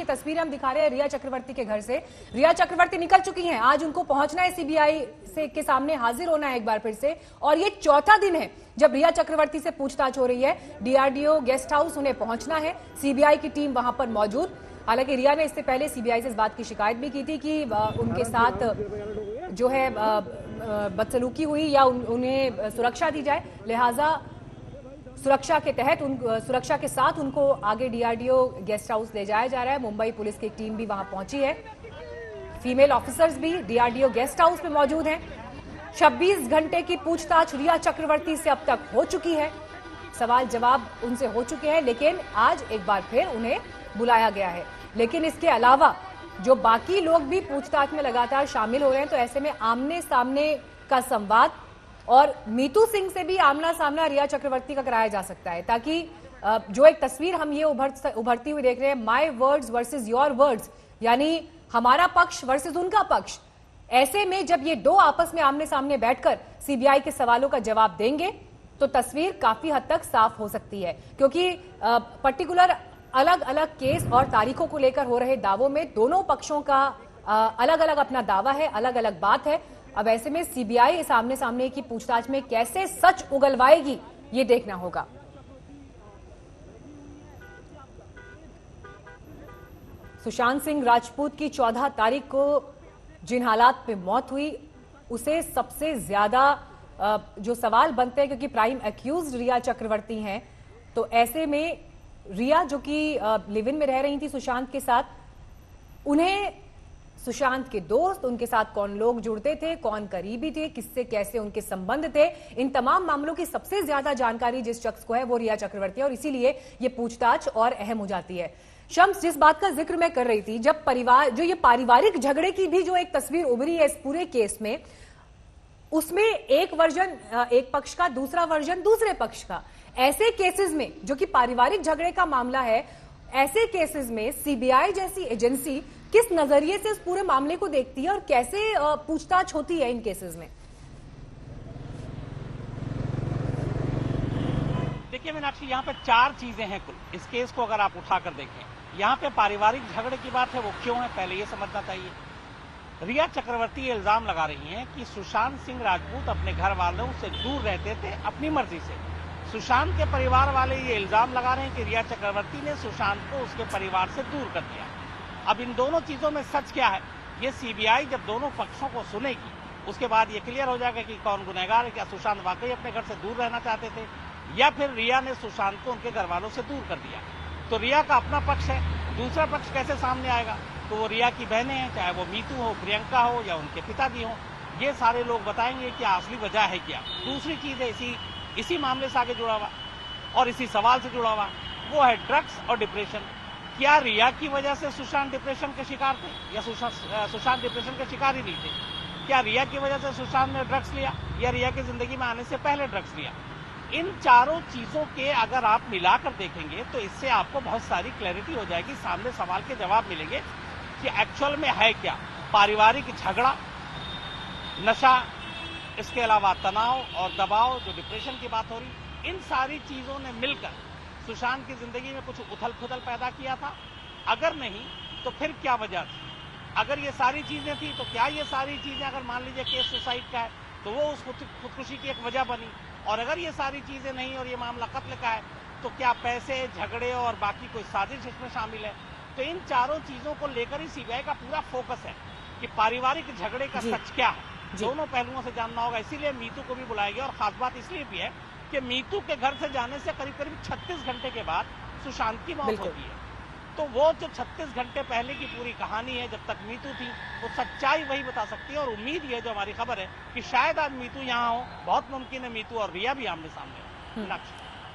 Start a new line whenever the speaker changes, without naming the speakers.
तस्वीरें हम दिखा रहे हैं रिया चक्रवर्ती के घर से। रिया चक्रवर्ती निकल चुकी हैं, आज उनको पहुंचना है सीबीआई के सामने हाजिर होना है एक बार फिर से, और ये चौथा दिन है जब रिया चक्रवर्ती से पूछताछ हो रही है। डीआरडीओ गेस्ट हाउस उन्हें पहुंचना है, सीबीआई की टीम वहां पर मौजूद। हालांकि रिया ने इससे पहले सीबीआई से इस बात की शिकायत भी की थी कि उनके साथ जो है बदसलूकी हुई या उन्हें सुरक्षा दी जाए, लिहाजा सुरक्षा के तहत सुरक्षा के साथ उनको आगे डीआरडीओ गेस्ट हाउस ले जाया जा रहा है। मुंबई पुलिस की एक टीम भी वहां पहुंची है, फीमेल ऑफिसर्स भी डीआरडीओ गेस्ट हाउस में मौजूद हैं। 26 घंटे की पूछताछ रिया चक्रवर्ती से अब तक हो चुकी है, सवाल जवाब उनसे हो चुके हैं, लेकिन आज एक बार फिर उन्हें बुलाया गया है। लेकिन इसके अलावा जो बाकी लोग भी पूछताछ में लगातार शामिल हो रहे हैं, तो ऐसे में आमने सामने का संवाद और मीतू सिंह से भी आमना सामना रिया चक्रवर्ती का कराया जा सकता है, ताकि जो एक तस्वीर हम ये उभरती हुई देख रहे हैं, my words versus your words, यानी हमारा पक्ष वर्सेस उनका पक्ष। ऐसे में जब ये दो आपस में आमने सामने बैठकर सीबीआई के सवालों का जवाब देंगे तो तस्वीर काफी हद तक साफ हो सकती है, क्योंकि पर्टिकुलर अलग अलग केस और तारीखों को लेकर हो रहे दावों में दोनों पक्षों का अलग अलग अपना दावा है, अलग अलग बात है। अब ऐसे में सीबीआई इस आमने सामने की पूछताछ में कैसे सच उगलवाएगी, ये देखना होगा। सुशांत सिंह राजपूत की 14 तारीख को जिन हालात में मौत हुई, उसे सबसे ज्यादा जो सवाल बनते हैं, क्योंकि प्राइम एक्यूज रिया चक्रवर्ती हैं, तो ऐसे में रिया जो कि लिव इन में रह रही थी सुशांत के साथ, उन्हें सुशांत के दोस्त, उनके साथ कौन लोग जुड़ते थे, कौन करीबी थे, किससे कैसे उनके संबंध थे, इन तमाम मामलों की सबसे ज्यादा जानकारी जिस शख्स को है वो रिया चक्रवर्ती है, और इसीलिए ये पूछताछ और अहम हो जाती है। शम्स, जिस बात का जिक्र मैं कर रही थी, जब परिवार जो ये पारिवारिक झगड़े की भी जो एक तस्वीर उभरी है इस पूरे केस में, उसमें एक वर्जन एक पक्ष का, दूसरा वर्जन दूसरे पक्ष का। ऐसे केसेस में जो कि पारिवारिक झगड़े का मामला है, ऐसे केसेस में सीबीआई जैसी एजेंसी किस नजरिए से इस पूरे मामले को देखती है और कैसे पूछताछ होती है इन केसेस में?
देखिए मीनाक्षी, यहाँ पे 4 चीजें हैं कुल इस केस को अगर आप उठाकर देखें। यहाँ पे पारिवारिक झगड़े की बात है, वो क्यों है पहले ये समझना चाहिए। रिया चक्रवर्ती ये इल्जाम लगा रही हैं कि सुशांत सिंह राजपूत अपने घर वालों से दूर रहते थे अपनी मर्जी से। सुशांत के परिवार वाले ये इल्जाम लगा रहे हैं कि रिया चक्रवर्ती ने सुशांत को उसके परिवार से दूर कर दिया। अब इन दोनों चीजों में सच क्या है, ये सीबीआई जब दोनों पक्षों को सुनेगी उसके बाद ये क्लियर हो जाएगा कि कौन गुनहगार है। क्या सुशांत वाकई अपने घर से दूर रहना चाहते थे, या फिर रिया ने सुशांत को उनके घर वालों से दूर कर दिया। तो रिया का अपना पक्ष है, दूसरा पक्ष कैसे सामने आएगा? तो वो रिया की बहनें हैं, चाहे वो मीतू हो, प्रियंका हो या उनके पिताजी हो, ये सारे लोग बताएंगे कि असली वजह है क्या। दूसरी चीज है इसी मामले से आगे जुड़ा हुआ और इसी सवाल से जुड़ा हुआ, वो है ड्रग्स और डिप्रेशन। क्या रिया की वजह से सुशांत डिप्रेशन के शिकार थे, या सुशांत डिप्रेशन के शिकार ही नहीं थे? क्या रिया की वजह से सुशांत ने ड्रग्स लिया, या रिया की जिंदगी में आने से पहले ड्रग्स लिया? इन चारों चीजों के अगर आप मिलाकर देखेंगे तो इससे आपको बहुत सारी क्लैरिटी हो जाएगी, सामने सवाल के जवाब मिलेंगे कि एक्चुअल में है क्या। पारिवारिक झगड़ा, नशा, इसके अलावा तनाव और दबाव, जो डिप्रेशन की बात हो रही, इन सारी चीजों ने मिलकर सुशांत की जिंदगी में कुछ उथल पुथल पैदा किया था। अगर नहीं तो फिर क्या वजह थी? अगर ये सारी चीजें थी तो क्या ये सारी चीजें, अगर मान लीजिए केस सुसाइड का है तो वो उस खुदकुशी की एक वजह बनी, और अगर ये सारी चीजें नहीं और ये मामला कत्ल का है तो क्या पैसे, झगड़े और बाकी कोई साजिश इसमें शामिल है? तो इन चारों चीजों को लेकर ही सीबीआई का पूरा फोकस है कि पारिवारिक झगड़े का सच क्या है। दोनों पहलुओं से जानना होगा, इसीलिए मीतू को भी बुलाया गया। और खास बात इसलिए भी है कि मीतू के घर से जाने से करीब करीब 36 घंटे के बाद सुशांत की मौत होती है। तो वो जो 36 घंटे पहले की पूरी कहानी है, जब तक मीतू थी, वो सच्चाई वही बता सकती है। और उम्मीद ये जो हमारी खबर है कि शायद आज मीतू यहाँ हो, बहुत मुमकिन है मीतू और रिया भी आमने सामने हो।